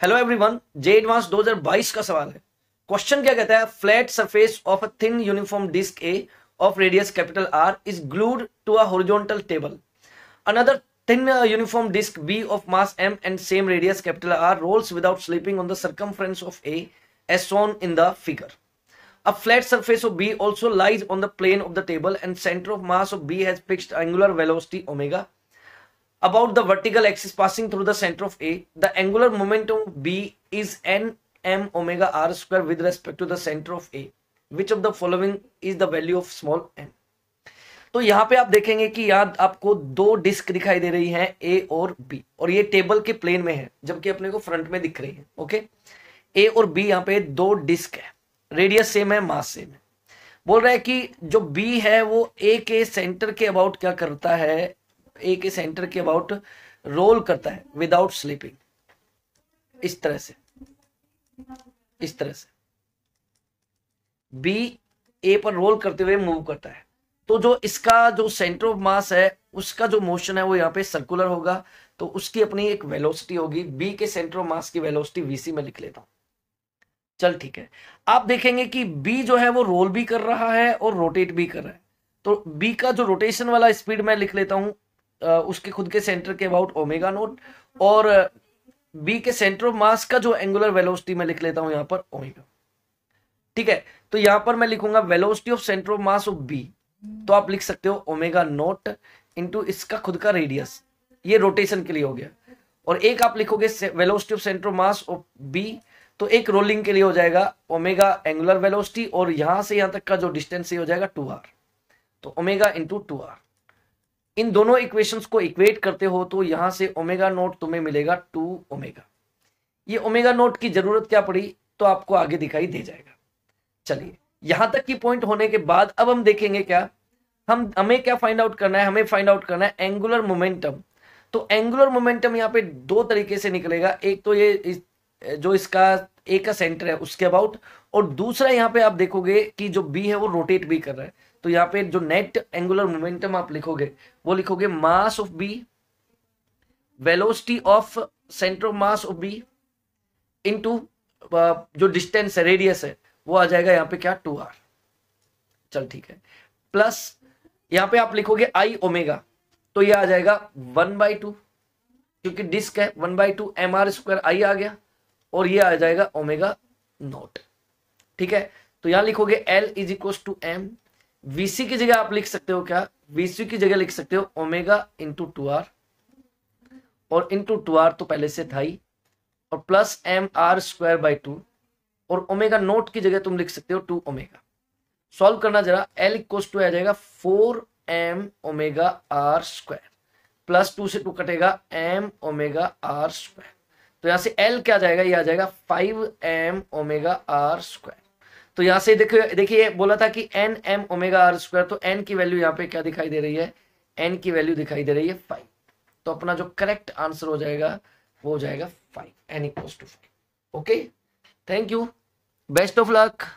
Hello everyone, जे advance 2022 का सवाल है। क्वेश्चन क्या कहता है? Flat surface of a thin uniform disc A of radius capital R is glued to a horizontal table. Another thin uniform disk B of mass m and same radius capital R rolls without slipping on the circumference of A as shown in the figure. A flat surface of B also lies on the plane of the table and center of mass of B has fixed angular velocity omega about the vertical axis passing through the center of A. The angular momentum of B is n m omega r square with respect to the center of A. Which of the following is the value of small m? तो यहाँ पे आप देखेंगे कि यहाँ आपको दो disc दिखाई दे रही हैं ए और बी, और ये टेबल के प्लेन में है जबकि अपने को फ्रंट में दिख रही है। ओके, ए और बी यहाँ पे दो डिस्क है, रेडियस सेम है, मास सेम है। बोल रहा है कि जो बी है वो ए के सेंटर के अबाउट क्या करता है, ए के सेंटर के अबाउट रोल करता है विदाउट स्लिपिंग, इस तरह से, इस तरह से बी ए पर रोल करते हुए मूव करता है। तो जो इसका जो सेंटर ऑफ मास है उसका जो मोशन है वो यहाँ पे सर्कुलर होगा, तो उसकी अपनी एक वेलोसिटी होगी। बी के सेंटर ऑफ मास की वेलोसिटी वीसी में लिख लेता हूं। चल ठीक है, आप देखेंगे कि बी जो है वो रोल भी कर रहा है और रोटेट भी कर रहा है। तो बी का जो रोटेशन वाला स्पीड मैं लिख लेता हूं उसके खुद के सेंटर के अबाउट ओमेगा नोट, और बी के सेंटर ऑफ मास का जो एंगुलर वेलोसिटी मैं लिख लेता हूं यहाँ पर ओमेगा। ठीक है, तो यहां पर मैं लिखूंगा velocity of centre of mass of B, तो आप लिख सकते हो ओमेगा नोट इंटू इसका खुद का रेडियस, ये रोटेशन के लिए हो गया। और एक आप लिखोगे velocity of centre of mass of B, तो एक रोलिंग के लिए हो जाएगा ओमेगा एंगुलर वेलोसिटी, और यहां से यहां तक का जो डिस्टेंस हो जाएगा 2r, तो ओमेगा इंटू 2r। इन दोनों इक्वेशंस को इक्वेट करते हो तो यहां से ओमेगा नोट तुम्हें मिलेगा 2 ओमेगा। ये ओमेगा नोट की जरूरत क्या पड़ी तो आपको आगे दिखाई दे जाएगा। चलिए, यहां तक की पॉइंट होने के बाद अब हम देखेंगे क्या, हमें क्या फाइंड आउट करना है, हमें फाइंड आउट करना है एंगुलर मोमेंटम। तो एंगुलर मोमेंटम यहाँ पे दो तरीके से निकलेगा, एक तो ये जो इसका ए का सेंटर है उसके अबाउट, और दूसरा यहाँ पे आप देखोगे कि जो बी है वो रोटेट भी कर रहा है। तो यहाँ पे जो नेट एंगुलर मोमेंटम आप लिखोगे वो लिखोगे mass of B, velocity of centre of mass of B into जो डिस्टेंस है, रेडियस है, वो आ जाएगा यहाँ पे क्या 2r। चल ठीक है, प्लस यहाँ पे आप लिखोगे आई ओमेगा, तो ये आ जाएगा 1/2, क्योंकि डिस्क है 1/2 mr² आई आ गया, और ये आ जाएगा ओमेगा नोट। ठीक है, तो यहां लिखोगे L is equal to m। VC की जगह आप लिख सकते हो क्या, वीसी की जगह लिख सकते हो ओमेगा इंटू 2r, और इंटू 2r तो पहले से था ही, और प्लस mr²/2, और ओमेगा नोट की जगह तुम लिख सकते हो 2 ओमेगा। सॉल्व करना जरा, L इक्वल टू आ जाएगा 4m ओमेगा r², प्लस 2 से 2 कटेगा m ओमेगा r², तो यहां से L क्या जाएगा, ये आ जाएगा 5m ओमेगा r²। तो यहां से देखिए बोला था कि n m ओमेगा r², तो n की वैल्यू यहाँ पे क्या दिखाई दे रही है, n की वैल्यू दिखाई दे रही है 5। तो अपना जो करेक्ट आंसर हो जाएगा वो हो जाएगा 5, n = 5। Okay, thank you, best of luck.